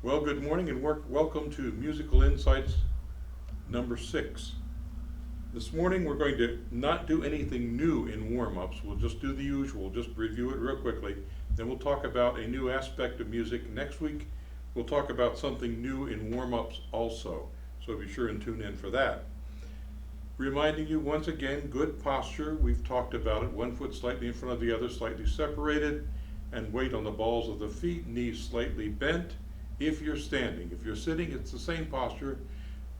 Well, good morning and welcome to Musical Insights number 6. This morning we're going to not do anything new in warm-ups. We'll just do the usual, just review it real quickly. Then we'll talk about a new aspect of music. Next week we'll talk about something new in warm-ups also. So be sure and tune in for that. Reminding you once again, good posture. We've talked about it. One foot slightly in front of the other, slightly separated, and weight on the balls of the feet, knees slightly bent. If you're standing. If you're sitting, it's the same posture.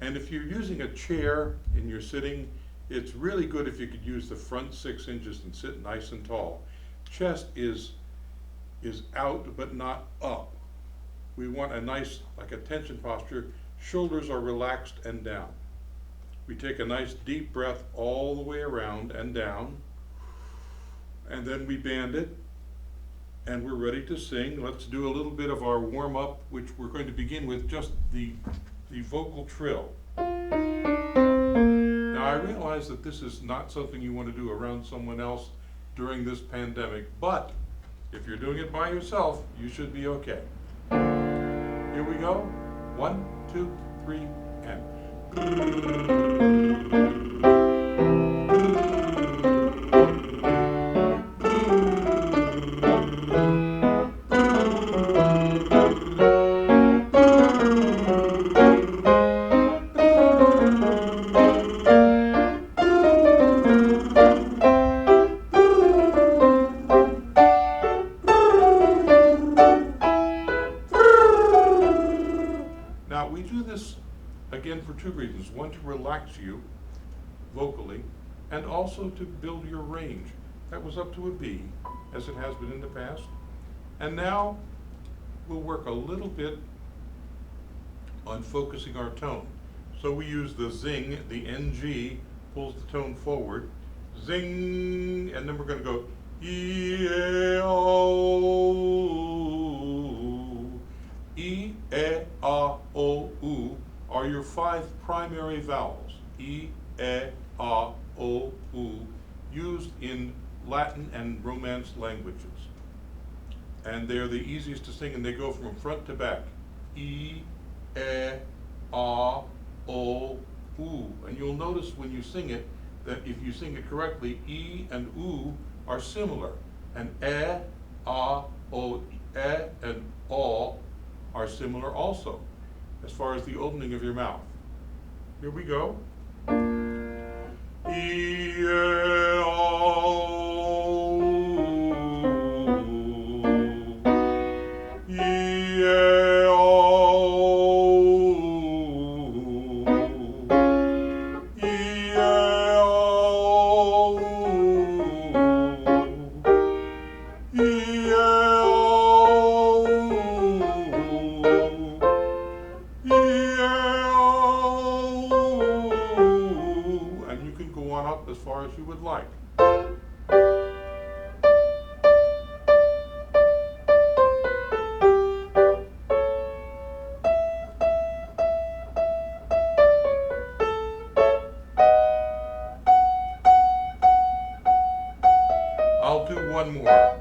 And if you're using a chair and you're sitting, it's really good if you could use the front 6 inches and sit nice and tall. Chest is out but not up. We want a nice, like a tension posture. Shoulders are relaxed and down. We take a nice deep breath all the way around and down. And then we band it. And we're ready to sing. Let's do a little bit of our warm-up, which we're going to begin with just the vocal trill. Now I realize that this is not something you want to do around someone else during this pandemic, but if you're doing it by yourself, you should be okay. Here we go. 1, 2, 3, and. Now we do this again for 2 reasons. One, to relax you vocally, and also to build your range. That was up to a B, as it has been in the past. And now we'll work a little bit on focusing our tone. So we use the zing, the NG pulls the tone forward, zing, and then we're going to go E-A-O. E, E, A, O, U are your 5 primary vowels. E, E, A, O, U, used in Latin and Romance languages. And they're the easiest to sing, and they go from front to back. E, E, A, O, U. And you'll notice when you sing it that if you sing it correctly, E and U are similar. And E, A, O, E, and O are similar also, as far as the opening of your mouth. Here we go. E, A, O, E, A, O, E, A, O, E, A, and you can go on up as far as you would like. I'll do one more.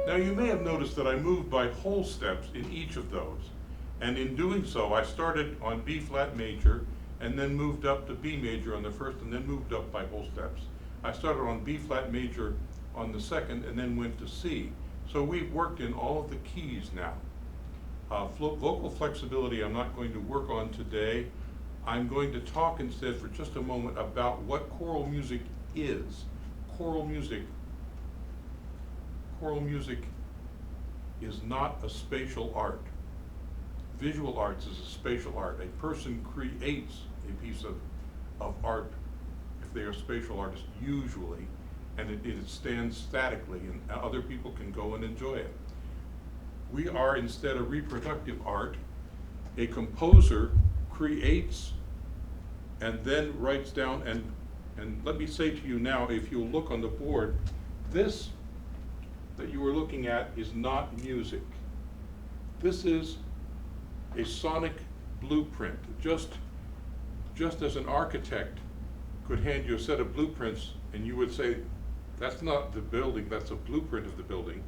Now you may have noticed that I moved by whole steps in each of those. And in doing so, I started on B flat major and then moved up to B major on the first and then moved up by whole steps. I started on B flat major on the second and then went to C. So we've worked in all of the keys now. Vocal flexibility I'm not going to work on today. I'm going to talk instead for just a moment about what choral music is. Choral music is not a spatial art. Visual arts is a spatial art. A person creates a piece of art if they are a spatial artist usually, and it stands statically and other people can go and enjoy it. We are instead a reproductive art. A composer creates and then writes down, and let me say to you now, if you'll look on the board, this that you are looking at is not music. This is a sonic blueprint. Just as an architect could hand you a set of blueprints and you would say, That's not the building, that's a blueprint of the building.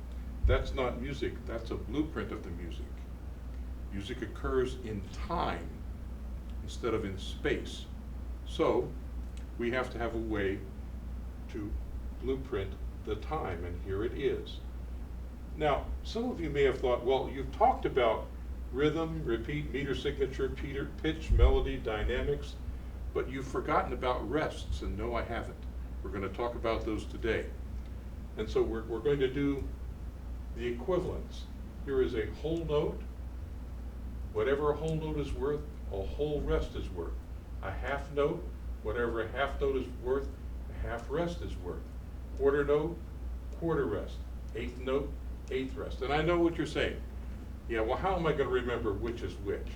That's not music, that's a blueprint of the music. Music occurs in time instead of in space. So we have to have a way to blueprint the time, and here it is. Now, some of you may have thought, well, you've talked about rhythm, repeat, meter signature, pitch, melody, dynamics, but you've forgotten about rests, and no, I haven't. We're going to talk about those today. And so we're going to do the equivalents. Here is a whole note. Whatever a whole note is worth, a whole rest is worth. A half note, whatever a half note is worth, a half rest is worth. Quarter note, quarter rest. Eighth note, eighth rest. And I know what you're saying. Yeah, well, how am I going to remember which is which?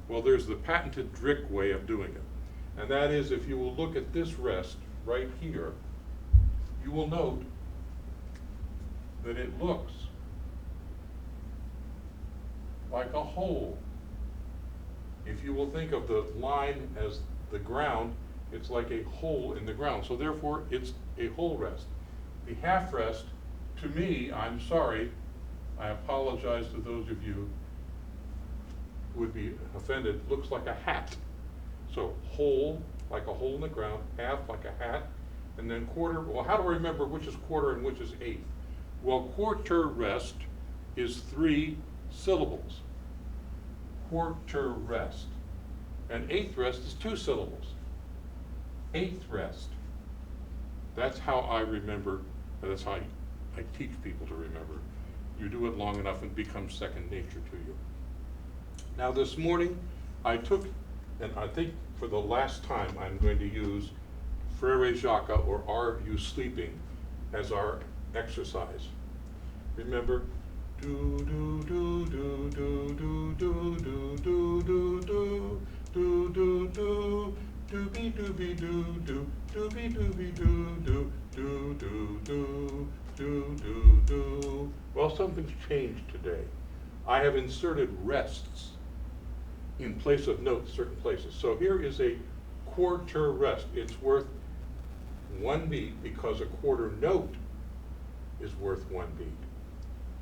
Well, there's the patented Drick way of doing it. And that is, if you will look at this rest right here, you will note that it looks like a hole. If you will think of the line as the ground, it's like a hole in the ground. So therefore, it's a whole rest. The half rest, to me, I'm sorry, I apologize to those of you who would be offended, looks like a hat. So whole, like a hole in the ground, half like a hat, and then quarter. Well, how do I remember which is quarter and which is eighth? Well, quarter rest is 3 syllables. Quarter rest. And eighth rest is 2 syllables. Eighth rest. That's how I remember, that's how I teach people to remember. You do it long enough, it becomes second nature to you. Now this morning, I took, and I think for the last time, I'm going to use Frere Jacques, or Are You Sleeping, as our exercise. Remember, do do do do do do do do do do do do do do doobie doobie doo doo doobie doobie doo doo doo doo doo doo doo doo. Well, something's changed today. I have inserted rests in place of notes certain places. So here is a quarter rest. It's worth 1 beat because a quarter note is worth 1 beat.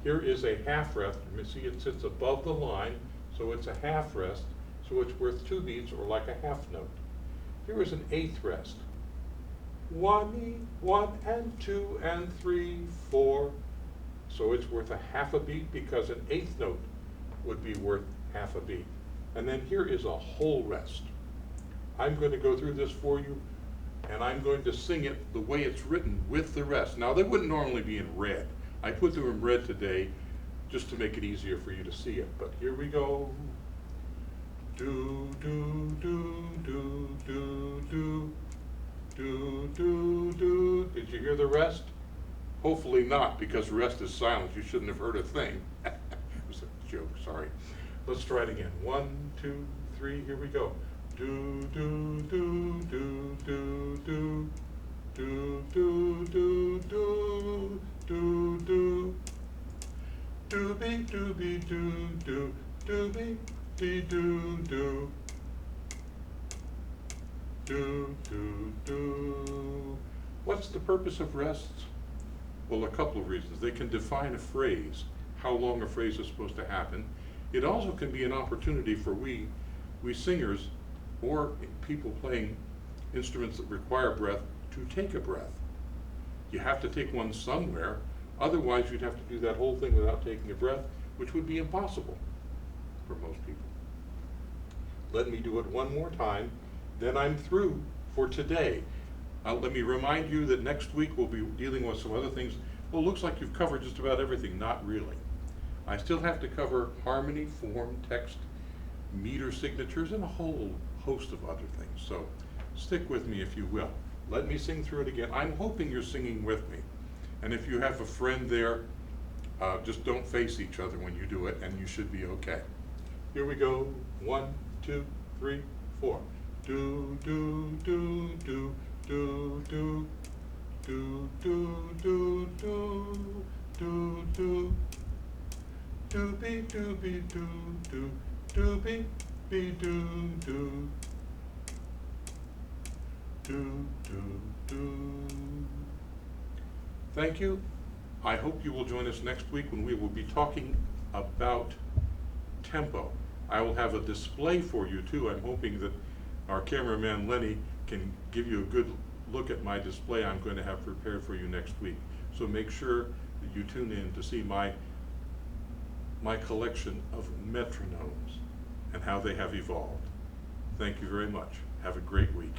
Here is a half rest. You see it sits above the line, so it's a half rest, so it's worth 2 beats, or like a half note. Here is an eighth rest. 1 and 2 and 3, 4. So it's worth a half a beat because an eighth note would be worth half a beat. And then here is a whole rest. I'm going to go through this for you, and I'm going to sing it the way it's written with the rest. Now, they wouldn't normally be in red. I put them in red today just to make it easier for you to see it. But here we go. Do, do, do, do, do, do, do, do, do. Did you hear the rest? Hopefully not, because rest is silence. You shouldn't have heard a thing. It was a joke, sorry. Let's try it again. 1, 2, 3, here we go. Do, do, do, do, do, do, do, do, do, do, do, do. Doobie, doobie, doo, doo, doobie, dee, doo, doo. Do, do, do. What's the purpose of rests? Well, a couple of reasons. They can define a phrase, how long a phrase is supposed to happen. It also can be an opportunity for we singers or people playing instruments that require breath to take a breath. You have to take one somewhere, otherwise you'd have to do that whole thing without taking a breath, which would be impossible for most people. Let me do it one more time, then I'm through for today. Let me remind you that next week we'll be dealing with some other things. Well, it looks like you've covered just about everything. Not really. I still have to cover harmony, form, text, meter signatures, and a whole host of other things. So stick with me if you will. Let me sing through it again. I'm hoping you're singing with me. And if you have a friend there, just don't face each other when you do it, and you should be okay. Here we go. 1, 2, 3, 4. Do, do, do, do, do, do, do, do, do, do, do, do. Doobie, doobie, doo, doo, doobie, be, doo, doo. Do, do, do. Thank you. I hope you will join us next week when we will be talking about tempo. I will have a display for you too. I'm hoping that our cameraman Lenny can give you a good look at my display I'm going to have prepared for you next week. So make sure that you tune in to see my collection of metronomes and how they have evolved. Thank you very much. Have a great week.